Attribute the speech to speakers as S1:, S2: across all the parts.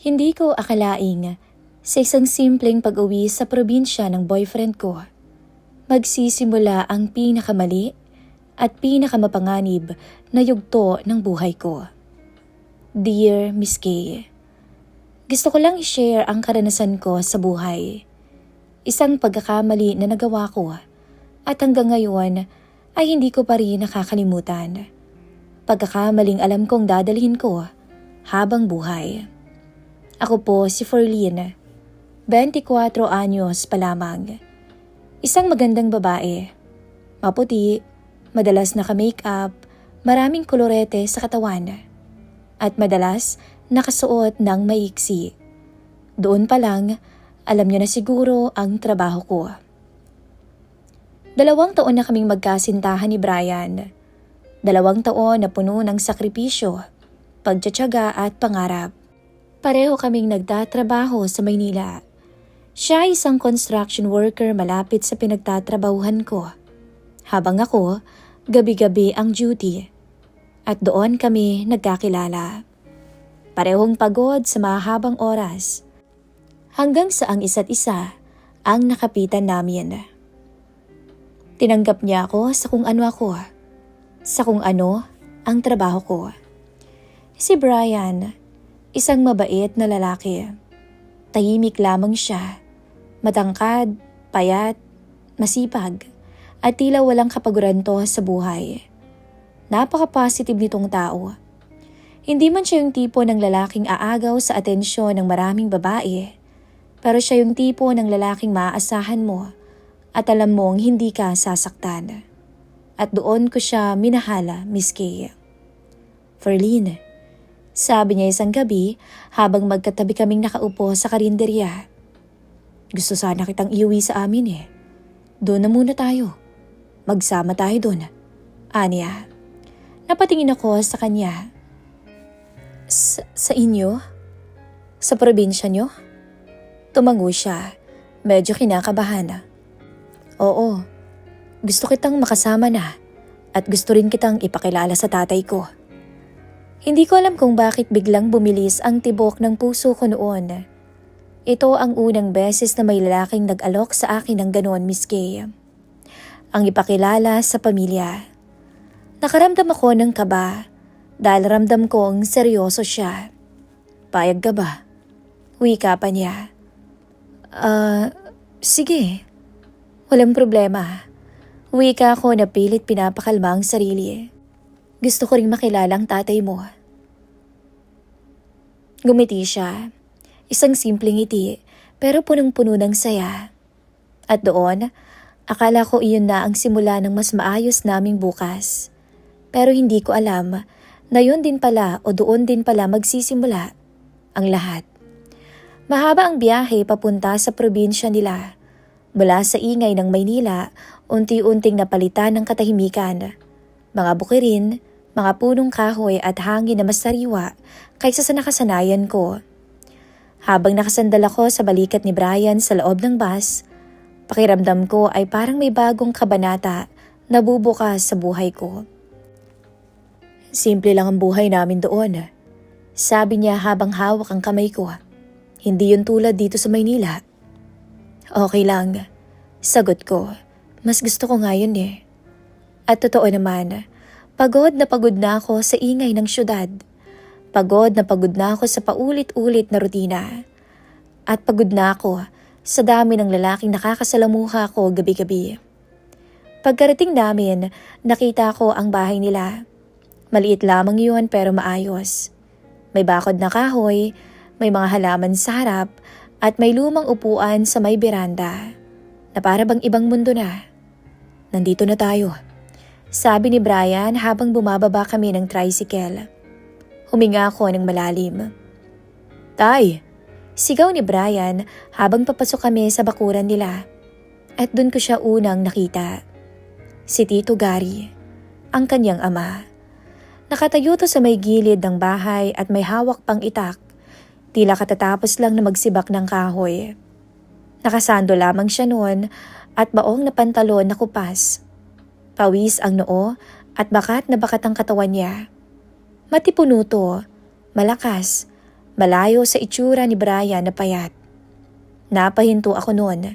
S1: Hindi ko akalaing sa isang simpleng pag-uwi sa probinsya ng boyfriend ko, magsisimula ang pinakamali at pinakamapanganib na yugto ng buhay ko. Dear Miss Kay, gusto ko lang i-share ang karanasan ko sa buhay. Isang pagkakamali na nagawa ko at hanggang ngayon ay hindi ko pa rin nakakalimutan. Pagkakamaling alam kong dadalhin ko habang buhay. Ako po si Ferlyn, 24 anyos pa lamang. Isang magandang babae. Maputi, madalas naka-makeup, maraming kolorete sa katawan, at madalas nakasuot ng maiksi. Doon pa lang, alam niyo na siguro ang trabaho ko. 2 taon na kaming magkasintahan ni Brian. 2 taon na puno ng sakripisyo, pagtiyatiyaga at pangarap. Pareho kaming nagtatrabaho sa Maynila. Siya ay isang construction worker malapit sa pinagtatrabahuhan ko, habang ako, gabi-gabi ang duty. At doon kami nagkakilala. Parehong pagod sa mahabang oras. Hanggang sa ang isa't isa ang nakapitan namin. Tinanggap niya ako sa kung ano ako, sa kung ano ang trabaho ko. Si Brian, isang mabait na lalaki. Tahimik lamang siya, matangkad, payat, masipag, at tila walang kapaguranto sa buhay. Napaka-positive nitong tao. Hindi man siya yung tipo ng lalaking aagaw sa atensyon ng maraming babae, pero siya yung tipo ng lalaking maaasahan mo at alam mong hindi ka sasaktan. At doon ko siya minahala, Miss Kay. Ferlyn, sabi niya isang gabi habang magkatabi kaming nakaupo sa karinderya. Gusto sana kitang iuwi sa amin eh. Doon na muna tayo. Magsama tayo doon. Anya. Napatingin ako sa kanya. Sa inyo? Sa probinsya nyo? Tumango siya. Medyo kinakabahan. Oo. Gusto kitang makasama na at gusto rin kitang ipakilala sa tatay ko. Hindi ko alam kung bakit biglang bumilis ang tibok ng puso ko noon. Ito ang unang beses na may lalaking nag-alok sa akin ng ganoon, Miss Kay. Ang ipakilala sa pamilya. Nakaramdam ako ng kaba dahil ramdam kong seryoso siya. Payag ka ba? Wika pa niya. Sige. Walang problema. Wika ako na pilit pinapakalma ang sarili. Gusto ko ring makilala ang tatay mo. Gumiti siya. Isang simpleng ngiti pero punong-puno ng saya. At doon, akala ko iyon na ang simula ng mas maayos naming bukas. Pero hindi ko alam na yun din pala o doon din pala magsisimula ang lahat. Mahaba ang biyahe papunta sa probinsya nila. Mula sa ingay ng Maynila, unti-unting napalitan ng katahimikan. Mga bukirin, mga punong kahoy at hangin na mas sariwa kaysa sa nakasanayan ko. Habang nakasandal ako sa balikat ni Brian sa loob ng bus, pakiramdam ko ay parang may bagong kabanata na bubukas sa buhay ko. Simple lang ang buhay namin doon. Sabi niya habang hawak ang kamay ko. Hindi yun tulad dito sa Maynila. Okay lang. Sagot ko. Mas gusto ko nga yun eh. At totoo naman, pagod na ako sa ingay ng syudad. Pagod na ako sa paulit-ulit na rutina. At pagod na ako sa dami ng lalaking nakakasalamuha ko gabi-gabi. Pagkarating namin, nakita ko ang bahay nila. Maliit lamang yun pero maayos. May bakod na kahoy, may mga halaman sa harap, at may lumang upuan sa may beranda na para bang ibang mundo na. Nandito na tayo, sabi ni Brian habang bumababa kami ng tricycle. Huminga ako ng malalim. Tay! Sigaw ni Brian habang papasok kami sa bakuran nila. At dun ko siya unang nakita. Si Tito Gary, ang kanyang ama. Nakatayo to sa may gilid ng bahay at may hawak pang itak. Tila katatapos lang na magsibak ng kahoy. Nakasando lamang siya noon at baong na pantalon na kupas. Pawis ang noo at bakat na bakat ang katawan niya. Matipuno to, malakas, malayo sa itsura ni Brian na payat. Napahinto ako noon,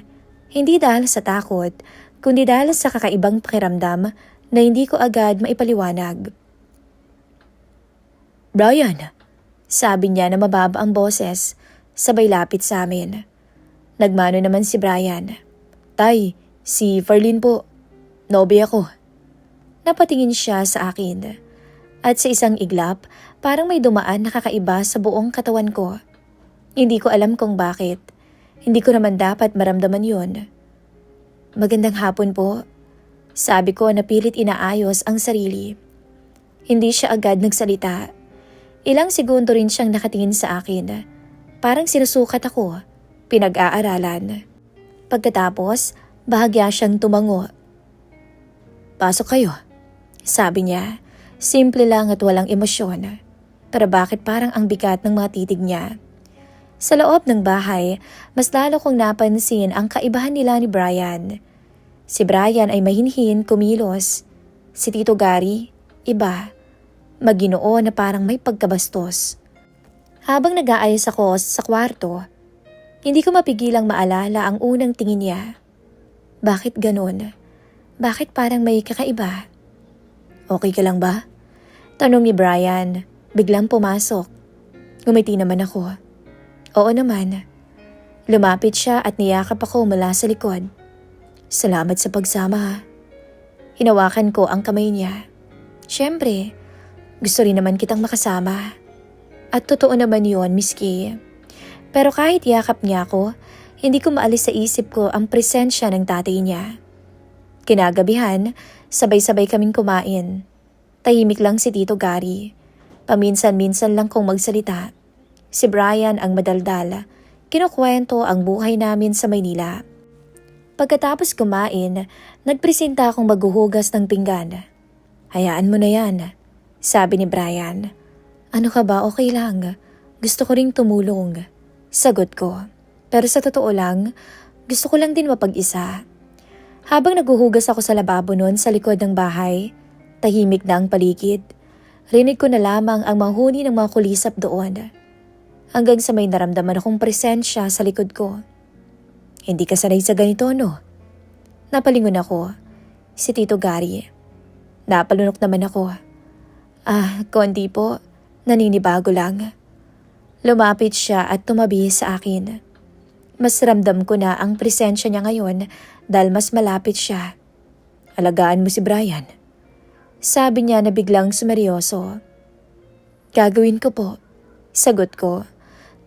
S1: hindi dahil sa takot, kundi dahil sa kakaibang pakiramdam na hindi ko agad maipaliwanag. "Brian," sabi niya na mababa ang boses, sabay lapit sa amin. Nagmano naman si Brian. "Tay, si Ferlyn po. Nobya ko." Napatingin siya sa akin. At sa isang iglap, parang may dumaan na kakaiba sa buong katawan ko. Hindi ko alam kung bakit. Hindi ko naman dapat maramdaman yun. "Magandang hapon po." Sabi ko na pilit inaayos ang sarili. Hindi siya agad nagsalita. Ilang segundo rin siyang nakatingin sa akin. Parang sinusukat ako, pinag-aaralan. Pagkatapos, bahagya siyang tumango. "Pasok kayo," sabi niya. Simple lang at walang emosyon. Pero bakit parang ang bigat ng mga titig niya? Sa loob ng bahay, mas lalo kong napansin ang kaibahan nila ni Brian. Si Brian ay mahinhin, kumilos. Si Tito Gary, iba. Maginoo na parang may pagkabastos. Habang nag-aayos ako sa kwarto, hindi ko mapigilang maalala ang unang tingin niya. Bakit ganun? Bakit parang may kakaiba? "Okay ka lang ba?" Tanong ni Brian, biglang pumasok. Ngumiti naman ako. "Oo naman." Lumapit siya at niyakap ako mula sa likod. "Salamat sa pagsama." Hinawakan ko ang kamay niya. Siyempre, gusto rin naman kitang makasama. At totoo naman yon, Miss Kay. Pero kahit yakap niya ako, hindi ko maalis sa isip ko ang presensya ng tatay niya. Kinagabihan, sabay-sabay kaming kumain. Tahimik lang si Tito Gary. Paminsan-minsan lang kong magsalita. Si Brian ang madaldal. Kinukwento ang buhay namin sa Maynila. Pagkatapos kumain, nagpresenta akong maghuhugas ng pinggan. "Hayaan mo na yan," sabi ni Brian. "Ano ka ba, okay lang. Gusto ko ring tumulong." Sagot ko. Pero sa totoo lang, gusto ko lang din mapag-isa. Habang naghuhugas ako sa lababo noon sa likod ng bahay, tahimik na ang paligid. Rinig ko na lamang ang mahuni ng mga kulisap doon. Hanggang sa may naramdaman akong presensya sa likod ko. "Hindi ka sanay sa ganito, no?" Napalingon ako. Si Tito Gary. Napalunok naman ako. Konti po. Naninibago lang." Lumapit siya at tumabi sa akin. Mas ramdam ko na ang presensya niya ngayon dahil mas malapit siya. "Alagaan mo si Brian," sabi niya na biglang sumeryoso. "Gagawin ko po," sagot ko.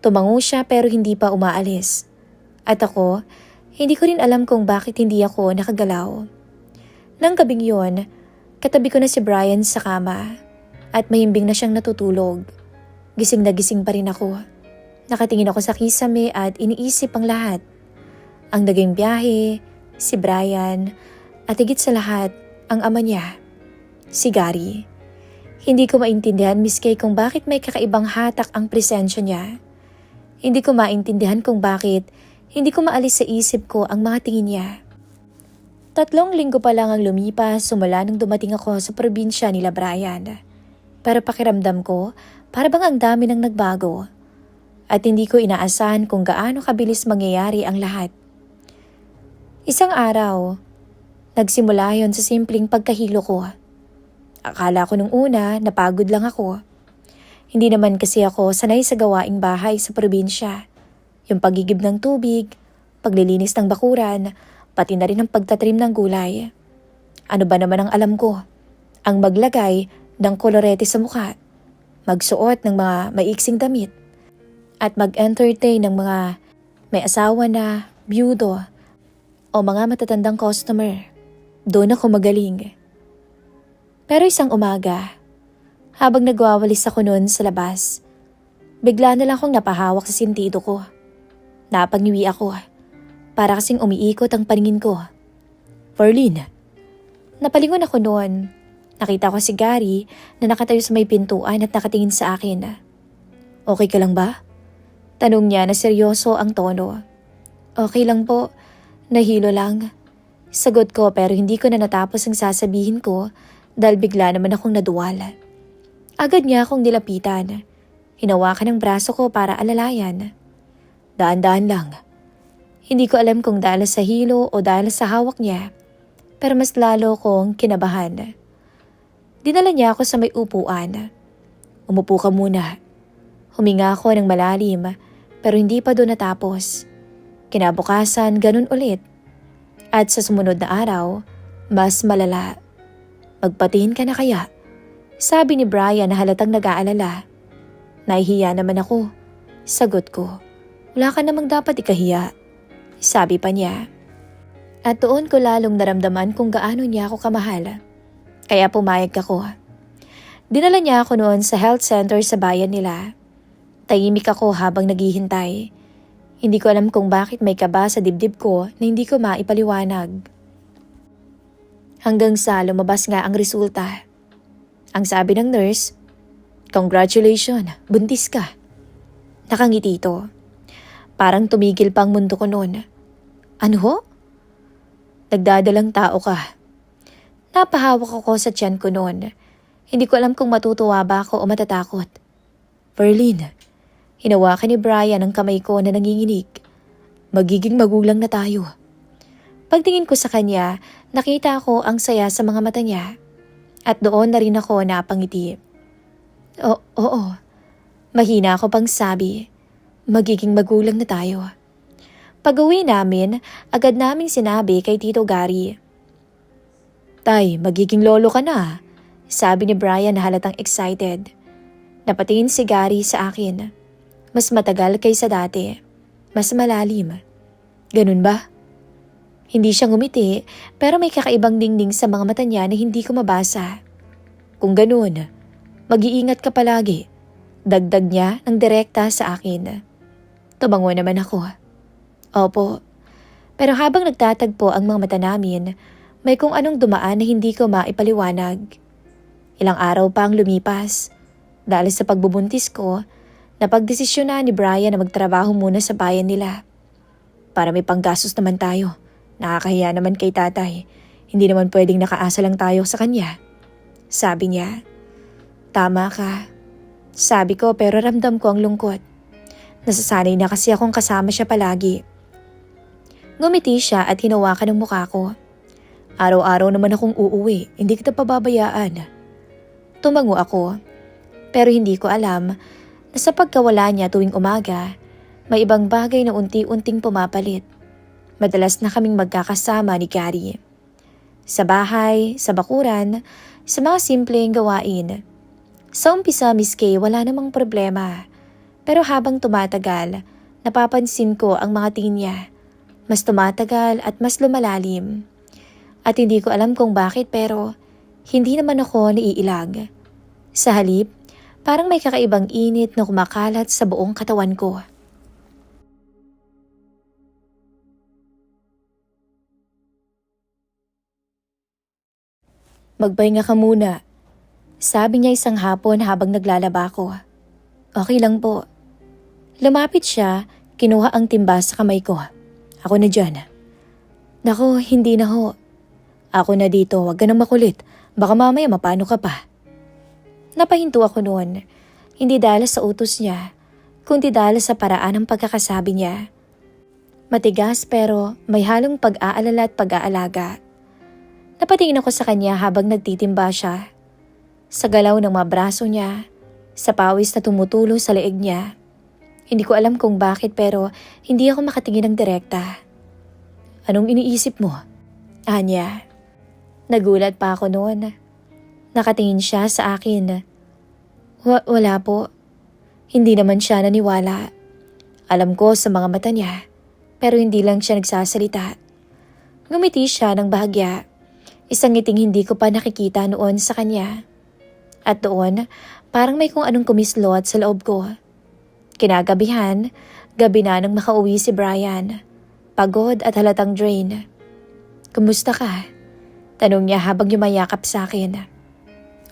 S1: Tumango siya pero hindi pa umaalis. At ako, hindi ko rin alam kung bakit hindi ako nakagalaw. Nang gabing yon, katabi ko na si Brian sa kama at mahimbing na siyang natutulog. Gising na gising pa rin ako. Nakatingin ako sa kisame at iniisip ang lahat. Ang naging biyahe, si Brian, at higit sa lahat, ang ama niya. Si Gary. Hindi ko maintindihan, Miss Kay, kung bakit may kakaibang hatak ang presensya niya. Hindi ko maintindihan kung bakit hindi ko maalis sa isip ko ang mga tingin niya. 3 linggo pa lang ang lumipas simula nang dumating ako sa probinsya nila Brian. Pero pakiramdam ko, para bang ang dami nang nagbago. At hindi ko inaasahan kung gaano kabilis mangyayari ang lahat. Isang araw, nagsimula yon sa simpleng pagkahilo ko. Akala ko nung una, napagod lang ako. Hindi naman kasi ako sanay sa gawaing bahay sa probinsya. Yung pagigib ng tubig, paglilinis ng bakuran, pati na rin ang pagtatrim ng gulay. Ano ba naman ang alam ko? Ang maglagay ng kolorete sa mukha, magsuot ng mga maiksing damit, at mag-entertain ng mga may asawa na, byudo, o mga matatandang customer. Doon ako magaling. Pero isang umaga, habang nagwawalis ako noon sa labas, bigla na lang akong napahawak sa sentido ko. Napangiwi ako, para kasing umiikot ang paningin ko. "Ferlyn." Napalingon ako noon. Nakita ko si Gary na nakatayo sa may pintuan at nakatingin sa akin. "Okay ka lang ba?" Tanong niya na seryoso ang tono. "Okay lang po, nahilo lang." Sagot ko pero hindi ko na natapos ang sasabihin ko dahil bigla naman akong naduwala. Agad niya akong nilapitan. Hinawakan ng braso ko para alalayan. Daan-daan lang. Hindi ko alam kung dahil sa hilo o dahil sa hawak niya, pero mas lalo kong kinabahan. Dinala niya ako sa may upuan. Umupo ka muna. Huminga ako ng malalim, pero hindi pa doon natapos. Kinabukasan, ganun ulit. At sa sumunod na araw, mas malala. Magpatingin ka na kaya? Sabi ni Brian na halatang nag-aalala. Nahihiya naman ako. Sagot ko, wala ka namang dapat ikahiya. Sabi pa niya. At doon ko lalong naramdaman kung gaano niya ako kamahal. Kaya pumayag ako. Dinala niya ako noon sa health center sa bayan nila. Tahimik ako habang naghihintay. Hindi ko alam kung bakit may kaba sa dibdib ko na hindi ko maipaliwanag. Hanggang sa lumabas nga ang resulta. Ang sabi ng nurse, "Congratulations, buntis ka." Nakangiti ito. Parang tumigil pa ang mundo ko noon. Ano ho? Nagdadalang tao ka. Napahawak ako sa tiyan ko noon. Hindi ko alam kung matutuwa ba ako o matatakot. Verlene, hinawakan ni Brian ang kamay ko na nanginginig. Magiging magulang na tayo. Pagtingin ko sa kanya, nakita ko ang saya sa mga mata niya. At doon na rin ako napangiti. Oo. Mahina ako pang sabi. Magiging magulang na tayo. Pag-uwi namin, agad naming sinabi kay Tito Gary. Tay, magiging lolo ka na. Sabi ni Brian na halatang excited. Napatingin si Gary sa akin. Mas matagal kaysa dati. Mas malalim. Ganun ba? Hindi siya ngumiti, pero may kakaibang dingding sa mga mata niya na hindi ko mabasa. Kung ganun, mag-iingat ka palagi. Dagdag niya ng direkta sa akin. Tumango naman ako. Opo. Pero habang nagtatagpo ang mga mata namin, may kung anong dumaan na hindi ko maipaliwanag. Ilang araw pa ang lumipas. Dahil sa pagbubuntis ko, napagdesisyon na ni Brian na magtrabaho muna sa bayan nila. Para may panggastos naman tayo. Nakakahiya naman kay tatay. Hindi naman pwedeng nakaasa lang tayo sa kanya. Sabi niya. Tama ka. Sabi ko pero ramdam ko ang lungkot. Nasasanay na kasi akong kasama siya palagi. Ngumiti siya at hinawakan ng mukha ko. Araw-araw naman akong uuwi, hindi kita pababayaan. Tumango ako, pero hindi ko alam na sa pagkawala niya tuwing umaga, may ibang bagay na unti-unting pumapalit. Madalas na kaming magkakasama ni Gary. Sa bahay, sa bakuran, sa mga simpleng gawain. Sa umpisa, Miss Kay, wala namang problema. Pero habang tumatagal, napapansin ko ang mga tingin niya. Mas tumatagal at mas lumalalim. At hindi ko alam kung bakit pero hindi naman ako naiilag. Sa halip, parang may kakaibang init na kumakalat sa buong katawan ko. Magpahinga ka muna. Sabi niya isang hapon habang naglalaba ko. Okay lang po. Lumapit siya, kinuha ang timba sa kamay ko. Ako na dyan. Nako, hindi na ho. Ako na dito, wag ka nang makulit. Baka mamaya mapano ka pa. Napahinto ako noon. Hindi dahil sa utos niya, kundi dahil sa paraan ng pagkakasabi niya. Matigas pero may halong pag-aalala at pag-aalaga. Napatingin ako sa kanya habang nagtitimba siya. Sa galaw ng mga braso niya, sa pawis na tumutulo sa leeg niya. Hindi ko alam kung bakit pero hindi ako makatingin ng direkta. Anong iniisip mo? Anya. Nagulat pa ako noon. Nakatingin siya sa akin. Wala po. Hindi naman siya naniwala. Alam ko sa mga mata niya, pero hindi lang siya nagsasalita. Ngumiti siya ng bahagya. Isang ngiting hindi ko pa nakikita noon sa kanya. At doon, parang may kung anong kumislot sa loob ko. Kinagabihan, gabi na nang makauwi si Brian. Pagod at halatang drain. Kumusta ka? Tanong niya habang yumayakap sa akin.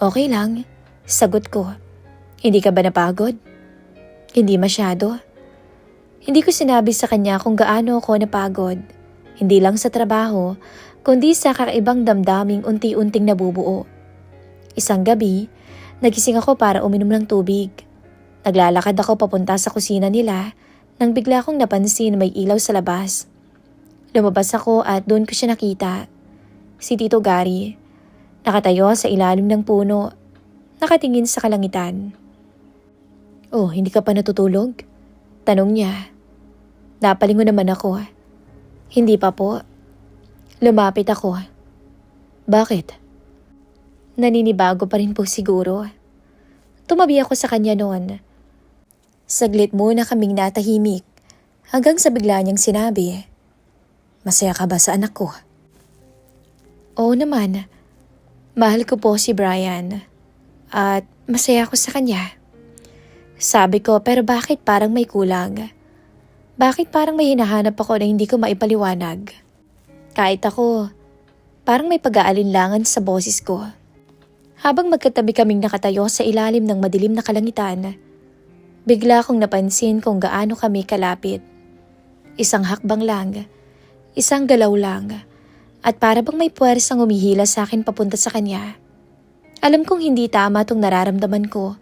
S1: Okay lang, sagot ko. Hindi ka ba napagod? Hindi masyado. Hindi ko sinabi sa kanya kung gaano ako napagod. Hindi lang sa trabaho, kundi sa kakaibang damdaming unti-unting nabubuo. Isang gabi, nagising ako para uminom ng tubig. Naglalakad ako papunta sa kusina nila nang bigla kong napansin may ilaw sa labas. Lumabas ako at doon ko siya nakita. Si Tito Gary, nakatayo sa ilalim ng puno, nakatingin sa kalangitan. "Oh, hindi ka pa natutulog?" Tanong niya. Napalingon naman ako. "Hindi pa po." Lumapit ako. "Bakit?" Naninibago pa rin po siguro. Tumabi ako sa kanya noon. Saglit muna kaming natahimik hanggang sa bigla niyang sinabi, "Masaya ka ba sa anak ko?" "Oo naman. Mahal ko po si Brian at masaya ako sa kanya." Sabi ko, pero bakit parang may kulang? Bakit parang may hinahanap ako na hindi ko maipaliwanag? Kahit ako, parang may pag-aalinlangan sa boses ko. Habang magkatabi kaming nakatayo sa ilalim ng madilim na kalangitan, bigla kong napansin kung gaano kami kalapit. Isang hakbang lang, isang galaw lang, at para bang may puwersang umihila sa akin papunta sa kanya. Alam kong hindi tama tong nararamdaman ko,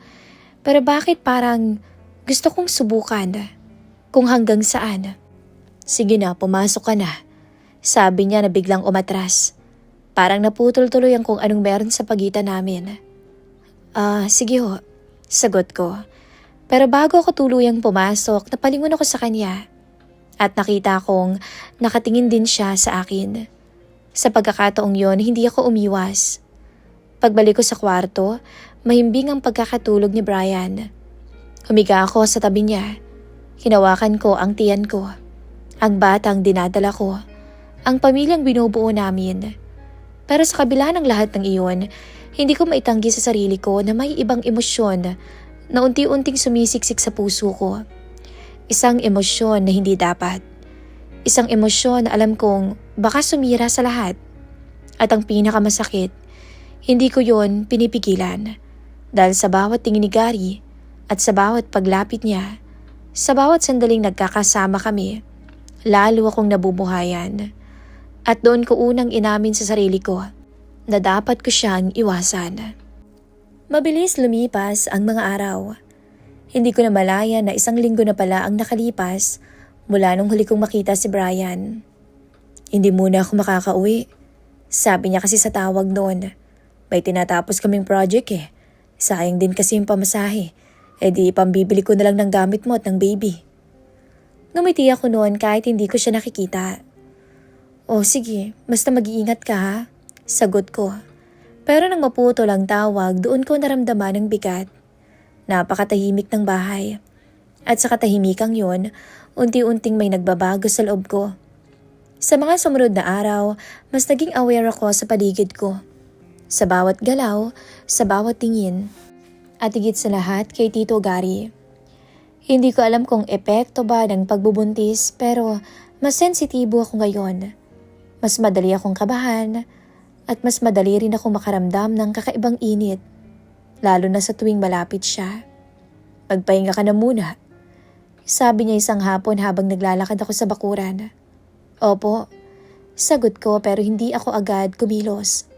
S1: pero bakit parang gusto kong subukan kung hanggang saan. "Sige na, pumasok ka na," sabi niya na biglang umatras. Parang naputol tuloy ang kung anong meron sa pagitan namin. Sige ho," sagot ko. Pero bago ako tuluyang pumasok, napalingon ako sa kanya. At nakita kong nakatingin din siya sa akin. Sa pagkakataong yon, hindi ako umiwas. Pagbalik ko sa kwarto, mahimbing ang pagkakatulog ni Brian. Humiga ako sa tabi niya. Hinawakan ko ang tiyan ko. Ang batang dinadala ko. Ang pamilyang binubuo namin. Pero sa kabila ng lahat ng iyon, hindi ko maitanggi sa sarili ko na may ibang emosyon na unti-unting sumisiksik sa puso ko. Isang emosyon na hindi dapat. Isang emosyon na alam kong baka sumira sa lahat. At ang pinakamasakit, hindi ko yon pinipigilan. Dahil sa bawat tingin ni Gary at sa bawat paglapit niya, sa bawat sandaling nagkakasama kami, lalo akong nabubuhayan. At doon ko unang inamin sa sarili ko na dapat ko siyang iwasan. Mabilis lumipas ang mga araw. Hindi ko na malaya na 1 linggo na pala ang nakalipas mula nung huli kong makita si Brian. "Hindi muna ako makakauwi," sabi niya kasi sa tawag noon. "May tinatapos kaming project eh. Sayang din kasi yung pamasahe. E di pambibili ko na lang ng gamit mo at ng baby." Ngumiti ako noon kahit hindi ko siya nakikita. "Oh sige, basta mag-iingat ka ha," sagot ko. Pero nang maputol ang tawag, doon ko naramdaman ang bigat. Napakatahimik ng bahay. At sa katahimikang yun, unti-unting may nagbabago sa loob ko. Sa mga sumunod na araw, mas naging aware ako sa paligid ko. Sa bawat galaw, sa bawat tingin. At higit sa lahat kay Tito Gary. Hindi ko alam kung epekto ba ng pagbubuntis, pero mas sensitibo ako ngayon. Mas madali akong kabahan at mas madali rin akong makaramdam ng kakaibang init, lalo na sa tuwing malapit siya. "Magpahinga ka na muna," sabi niya isang hapon habang naglalakad ako sa bakuran. "Opo," sagot ko pero hindi ako agad kumilos.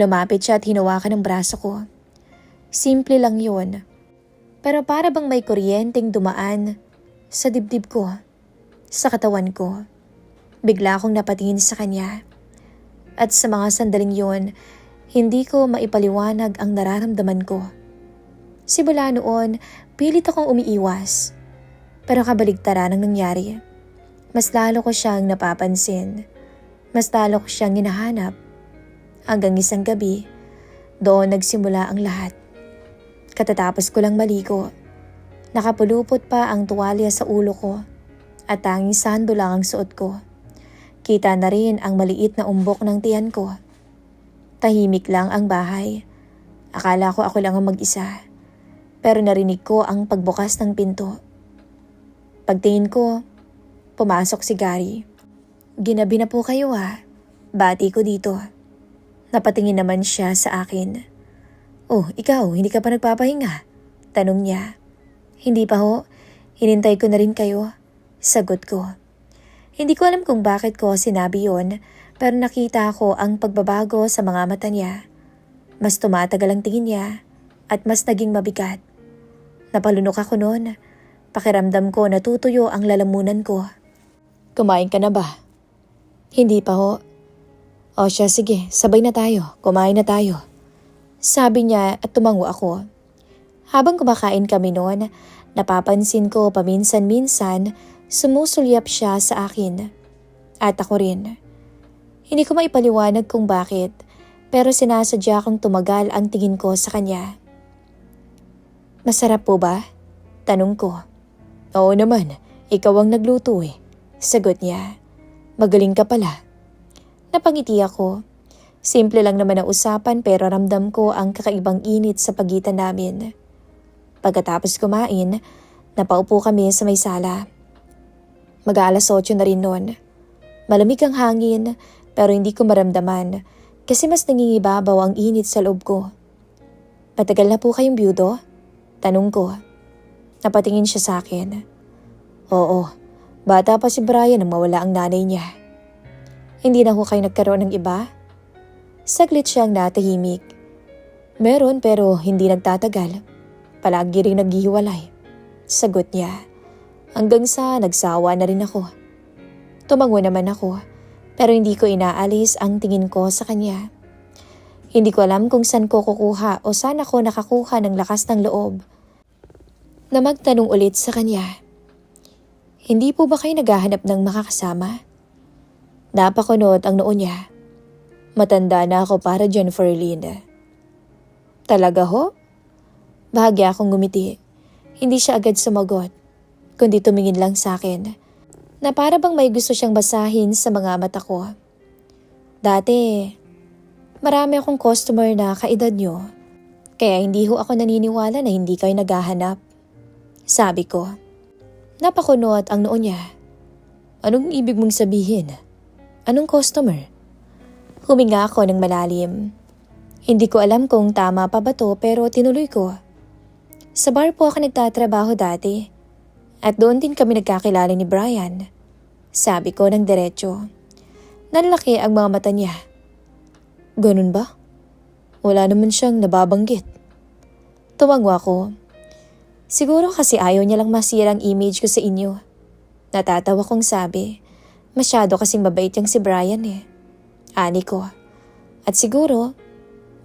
S1: Lumapit siya at hinawakan ang braso ko. Simple lang yun. Pero para bang may kuryenteng dumaan sa dibdib ko, sa katawan ko. Bigla akong napatingin sa kanya. At sa mga sandaling yun, hindi ko maipaliwanag ang nararamdaman ko. Simula noon, pilit akong umiiwas. Pero kabaligtaran ang nangyari. Mas lalo ko siyang napapansin. Mas lalo ko siyang hinahanap. Hanggang isang gabi, doon nagsimula ang lahat. Katatapos ko lang maligo. Nakapulupot pa ang tuwalya sa ulo ko at tanging sando lang ang suot ko. Kita na rin ang maliit na umbok ng tiyan ko. Tahimik lang ang bahay. Akala ko ako lang ang mag-isa. Pero narinig ko ang pagbukas ng pinto. Pagtingin ko, pumasok si Gary. "Ginabi na po kayo ha. Bati ko dito." Napatingin naman siya sa akin. "Oh, ikaw, hindi ka pa nagpapahinga?" Tanong niya. "Hindi pa ho. Hinintay ko na rin kayo." Sagot ko. Hindi ko alam kung bakit ko sinabi yon, pero nakita ko ang pagbabago sa mga mata niya. Mas tumatagal ang tingin niya at mas naging mabigat. Napalunok ako noon. Pakiramdam ko natutuyo ang lalamunan ko. Kumain ka na ba? Hindi pa ho. O siya, sige, sabay na tayo. Kumain na tayo. Sabi niya at tumango ako. Habang kumakain kami noon, napapansin ko paminsan-minsan sumusulyap siya sa akin. At ako rin. Hindi ko maipaliwanag kung bakit, pero sinasadya kong tumagal ang tingin ko sa kanya. Masarap po ba? Tanong ko. Oo naman, ikaw ang nagluto eh. Sagot niya. Magaling ka pala. Napangiti ako. Simple lang naman ang usapan pero ramdam ko ang kakaibang init sa pagitan namin. Pagkatapos kumain, napaupo kami sa may sala. Mag-aalas 8 na rin noon. Malamig ang hangin pero hindi ko maramdaman kasi mas nangingibabaw ang init sa loob ko. Matagal na po kayong byudo? Tanong ko. Napatingin siya sa akin. Oo, bata pa si Brian nang mawala ang nanay niya. Hindi na ho kayo nagkaroon ng iba? Saglit siyang natahimik. Meron pero hindi nagtatagal. Palagi rin naghihiwalay. Sagot niya. Hanggang sa nagsawa na rin ako. Tumango naman ako pero hindi ko inaalis ang tingin ko sa kanya. Hindi ko alam kung saan ko kukuha o saan ako nakakuha ng lakas ng loob na magtanong ulit sa kanya. Hindi po ba kayo naghahanap ng makakasama? Napakunot ang noo niya. Matanda na ako para dyan, Ferline. Talaga ho? Bahagya akong gumiti. Hindi siya agad sumagot, kundi tumingin lang sa akin na para bang may gusto siyang basahin sa mga mata ko. Dati, marami akong customer na kaedad nyo, kaya hindi ho ako naniniwala na hindi kayo naghahanap. Sabi ko. Napakunot ang noo niya. Anong ibig mong sabihin? Anong customer? Huminga ako ng malalim. Hindi ko alam kung tama pa ba to pero tinuloy ko. Sa bar po ako nagtatrabaho dati. At doon din kami nagkakilala ni Brian. Sabi ko ng diretso. Nanlaki ang mga mata niya. Ganun ba? Wala naman siyang nababanggit. Tumango ako. Siguro kasi ayaw niya lang masira ang image ko sa inyo. Natatawa kong sabi. Masyado kasing mabait yang si Brian eh. Ani ko. At siguro,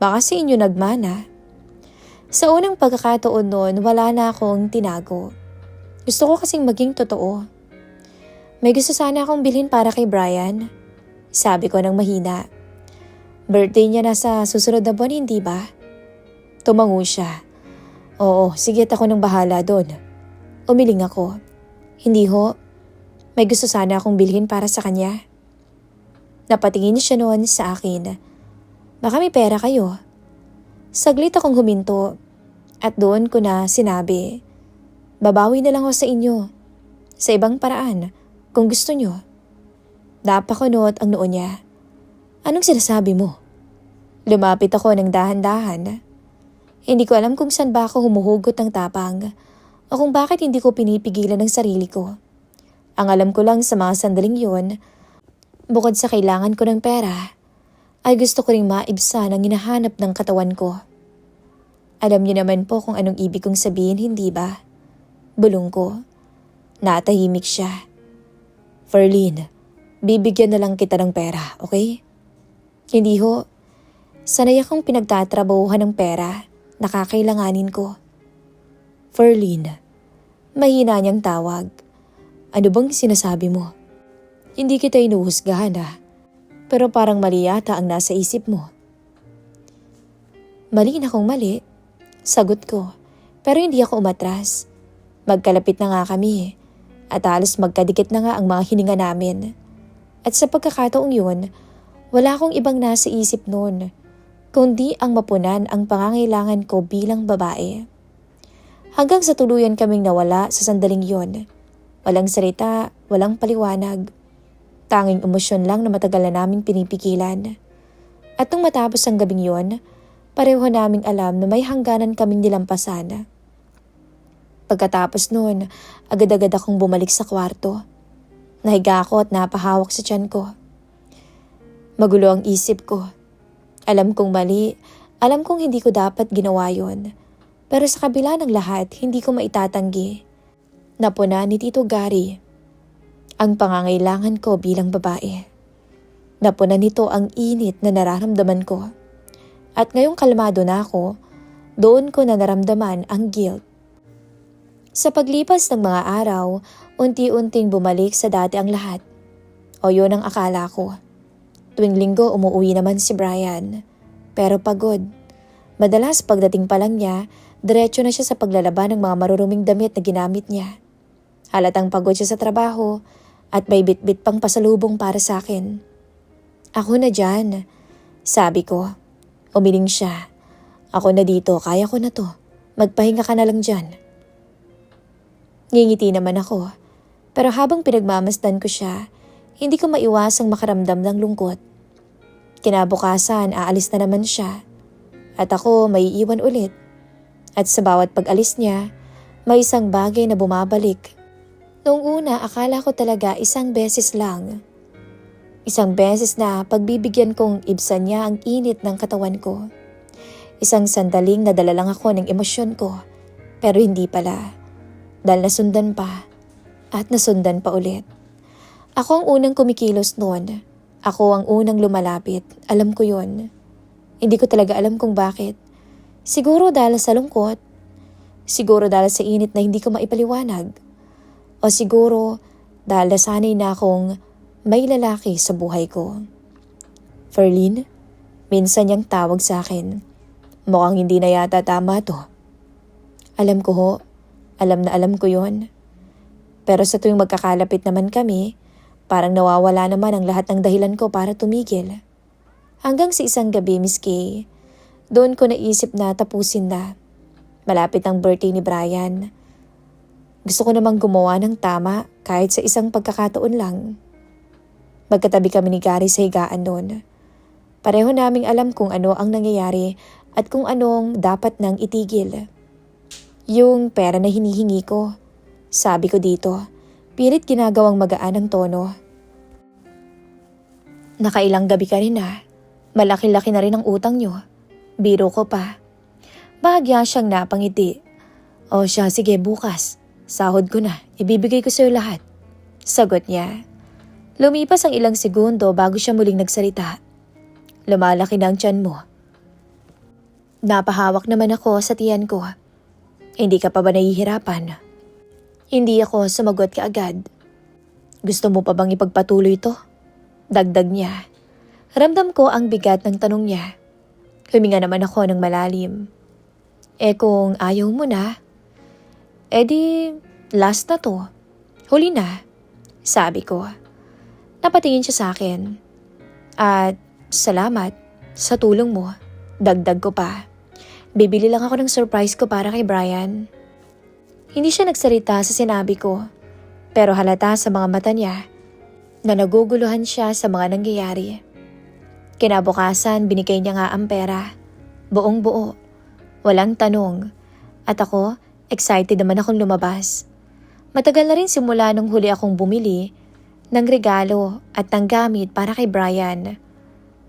S1: baka sa inyo nagmana. Sa unang pagkakataon noon, wala na akong tinago. Gusto ko kasing maging totoo. May gusto sana akong bilhin para kay Brian. Sabi ko ng mahina. Birthday niya na sa susunod na buwan, hindi ba? Tumango siya. Oo, sige at ako nang bahala doon. Umiling ako. Hindi ho. May gusto sana akong bilhin para sa kanya. Napatingin siya noon sa akin. Baka may pera kayo. Saglit akong huminto at doon ko na sinabi, babawi na lang ako sa inyo. Sa ibang paraan, kung gusto nyo. Napakunot ang noo niya. Anong sinasabi mo? Lumapit ako ng dahan-dahan. Hindi ko alam kung saan ba ako humuhugot ng tapang o kung bakit hindi ko pinipigilan ng sarili ko. Ang alam ko lang sa mga sandaling yun, bukod sa kailangan ko ng pera, ay gusto ko ring maibsan ang hinahanap ng katawan ko. Alam niyo naman po kung anong ibig kong sabihin, hindi ba? Bulong ko. Natahimik siya. Ferline, bibigyan na lang kita ng pera, okay? Hindi ho. Sanay akong pinagtatrabahuhan ng pera. Nakakailanganin ko. Ferline, mahina niyang tawag. Ano bang sinasabi mo? Hindi kita inuhusgahan pero parang mali yata ang nasa isip mo. Mali na kung mali, sagot ko, pero hindi ako umatras. Magkalapit na nga kami at halos magkadikit na nga ang mga hininga namin. At sa pagkakataong yun, wala akong ibang nasa isip noon, kundi ang mapunan ang pangangailangan ko bilang babae. Hanggang sa tuluyan kaming nawala sa sandaling yon. Walang salita, walang paliwanag. Tanging emosyon lang na matagal na naming pinipigilan. At nung matapos ang gabing yon, pareho naming alam na may hangganan kaming nilampasan. Pagkatapos noon, agad-agad akong bumalik sa kwarto. Nahiga ako at napahawak sa tiyan ko. Magulo ang isip ko. Alam kong mali, alam kong hindi ko dapat ginawa yon. Pero sa kabila ng lahat, hindi ko maitatanggi. Napuna ni Tito Gary ang pangangailangan ko bilang babae. Napuna nito ang init na nararamdaman ko. At ngayong kalmado na ako, doon ko na naramdaman ang guilt. Sa paglipas ng mga araw, unti-unting bumalik sa dati ang lahat. O yun ang akala ko. Tuwing linggo umuwi naman si Brian. Pero pagod. Madalas pagdating pa lang niya, diretso na siya sa paglalaba ng mga maruruming damit na ginamit niya. Halatang pagod siya sa trabaho at may bitbit pang pasalubong para sa akin. Ako na dyan, sabi ko. Umiling siya. Ako na dito, kaya ko na to. Magpahinga ka na lang dyan. Ngingiti naman ako. Pero habang pinagmamasdan ko siya, hindi ko maiwasang makaramdam ng lungkot. Kinabukasan, aalis na naman siya. At ako may iwan ulit. At sa bawat pag-alis niya, may isang bagay na bumabalik. Noong una, akala ko talaga isang beses lang. Isang beses na pagbibigyan kong ibsan niya ang init ng katawan ko. Isang sandaling nadala lang ako ng emosyon ko. Pero hindi pala. Dahil nasundan pa. At nasundan pa ulit. Ako ang unang kumikilos noon. Ako ang unang lumalapit. Alam ko yon. Hindi ko talaga alam kung bakit. Siguro dahil sa lungkot. Siguro dahil sa init na hindi ko maipaliwanag. O siguro dahil nasanay na akong may lalaki sa buhay ko. Ferlyn, minsan niyang tawag sa akin. Mukhang hindi na yata tama to. Alam ko ho. Alam na alam ko yon. Pero sa tuwing magkakalapit naman kami, parang nawawala naman ang lahat ng dahilan ko para tumigil. Hanggang sa isang gabi, Miss Kay, doon ko naisip na tapusin na. Malapit ang birthday ni Brian. Gusto ko namang gumawa ng tama kahit sa isang pagkakataon lang. Magkatabi kami ni Gary sa higaan noon. Pareho naming alam kung ano ang nangyayari at kung anong dapat nang itigil. Yung pera na hinihingi ko, sabi ko dito, pilit ginagawang magaan ang tono. Nakailang gabi ka rin ah. Malaki-laki na rin ang utang nyo. Biro ko pa. Bahagya siyang napangiti. O siya, sige bukas. Sahod ko na. Ibibigay ko sa'yo lahat. Sagot niya. Lumipas ang ilang segundo bago siya muling nagsalita. Lumalaki na ang tiyan mo. Napahawak naman ako sa tiyan ko. Hindi ka pa ba nahihirapan? Hindi ako sumagot kaagad. Gusto mo pa bang ipagpatuloy ito? Dagdag niya. Ramdam ko ang bigat ng tanong niya. Huminga naman ako ng malalim. Kung ayaw mo na, di last na to. Huli na, sabi ko. Napatingin siya sa akin. At salamat sa tulong mo, dagdag ko pa. Bibili lang ako ng surprise ko para kay Brian. Hindi siya nagsalita sa sinabi ko, pero halata sa mga mata niya na naguguluhan siya sa mga nangyayari. Kinabukasan, binigay niya nga ang pera. Buong buo. Walang tanong. At ako, excited naman akong lumabas. Matagal na rin simula nung huli akong bumili ng regalo at ng gamit para kay Brian.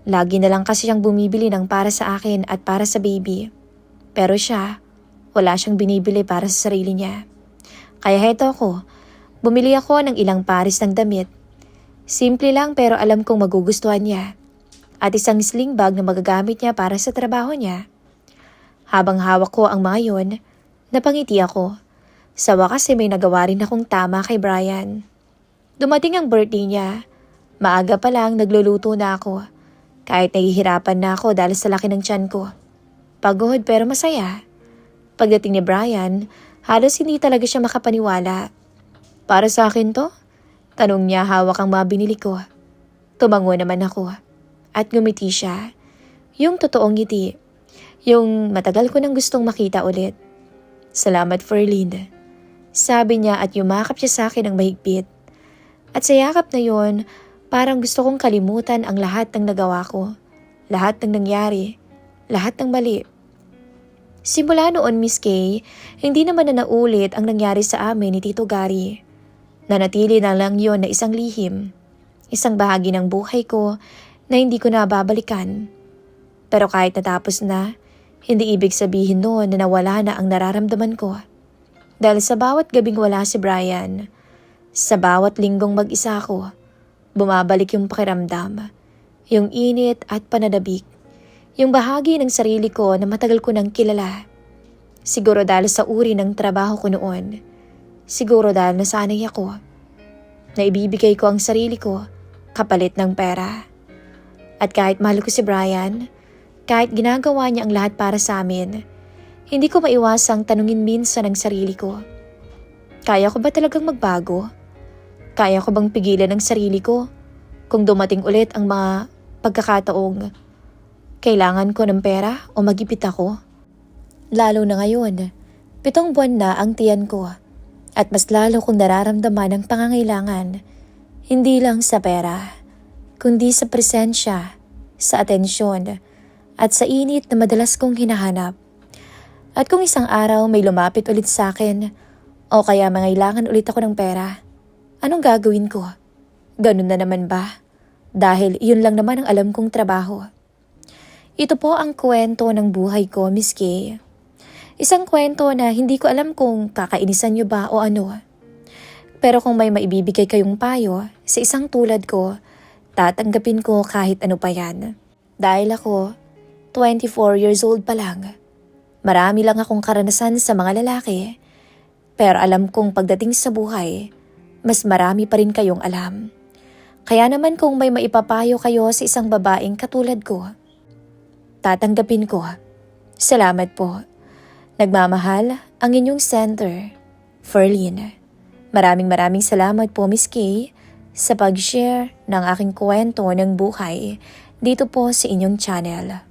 S1: Lagi na lang kasi siyang bumibili ng para sa akin at para sa baby. Pero siya, wala siyang binibili para sa sarili niya. Kaya heto ako, bumili ako ng ilang pares ng damit. Simple lang pero alam kong magugustuhan niya. At isang sling bag na magagamit niya para sa trabaho niya. Habang hawak ko ang mga yon, napangiti ako. Sa wakas may nagawa rin akong tama kay Brian. Dumating ang birthday niya. Maaga pa lang nagluluto na ako. Kahit nahihirapan na ako dahil sa laki ng tiyan ko. Pagod pero masaya. Pagdating ni Brian, halos hindi talaga siya makapaniwala. Para sa akin to? Tanong niya hawak ang mga binili ko. Tumango naman ako. At ngumiti siya. Yung totoong ngiti. Yung matagal ko nang gustong makita ulit. Salamat, Ferlyn. Sabi niya at yumakap siya sa akin ng mahigpit. At sa yakap na yon, parang gusto kong kalimutan ang lahat ng nagawa ko. Lahat ng nangyari. Lahat ng mali. Simula noon, Miss Kay, hindi naman na naulit ang nangyari sa amin ni Tito Gary. Nanatili na lang yon na isang lihim. Isang bahagi ng buhay ko na hindi ko na babalikan. Pero kahit natapos na, Hindi ibig sabihin noon na nawala na ang nararamdaman ko. Dahil sa bawat gabing wala si Brian, sa bawat linggong mag-isa ako, bumabalik yung pakiramdam, yung init at pananabik, yung bahagi ng sarili ko na matagal ko nang kilala. Siguro dahil sa uri ng trabaho ko noon, siguro dahil nasanay ako, na ibibigay ko ang sarili ko kapalit ng pera. At kahit mahal ko si Brian, kahit ginagawa niya ang lahat para sa amin, hindi ko maiwasang tanungin minsan ang sarili ko. Kaya ko ba talagang magbago? Kaya ko bang pigilan ang sarili ko kung dumating ulit ang mga pagkakataong kailangan ko ng pera o magipit ako? Lalo na ngayon, 7 buwan na ang tiyan ko at mas lalo kong nararamdaman ang pangangailangan, hindi lang sa pera, kundi sa presensya, sa atensyon, at sa init na madalas kong hinahanap. At kung isang araw may lumapit ulit sa akin o kaya mangailangan ulit ako ng pera, anong gagawin ko? Ganun na naman ba? Dahil yun lang naman ang alam kong trabaho. Ito po ang kwento ng buhay ko, Miss Kay. Isang kwento na hindi ko alam kung kakainisan niyo ba o ano. Pero kung may maibibigay kayong payo sa isang tulad ko, tatanggapin ko kahit ano pa yan. Dahil ako, 24 years old pa lang. Marami lang akong karanasan sa mga lalaki, pero alam kong pagdating sa buhay, mas marami pa rin kayong alam. Kaya naman kung may maipapayo kayo sa isang babaeng katulad ko, tatanggapin ko. Salamat po. Nagmamahal ang inyong center, Ferlyn. Maraming salamat po, Miss Kay, sa pag-share ng aking kwento ng buhay dito po sa inyong channel.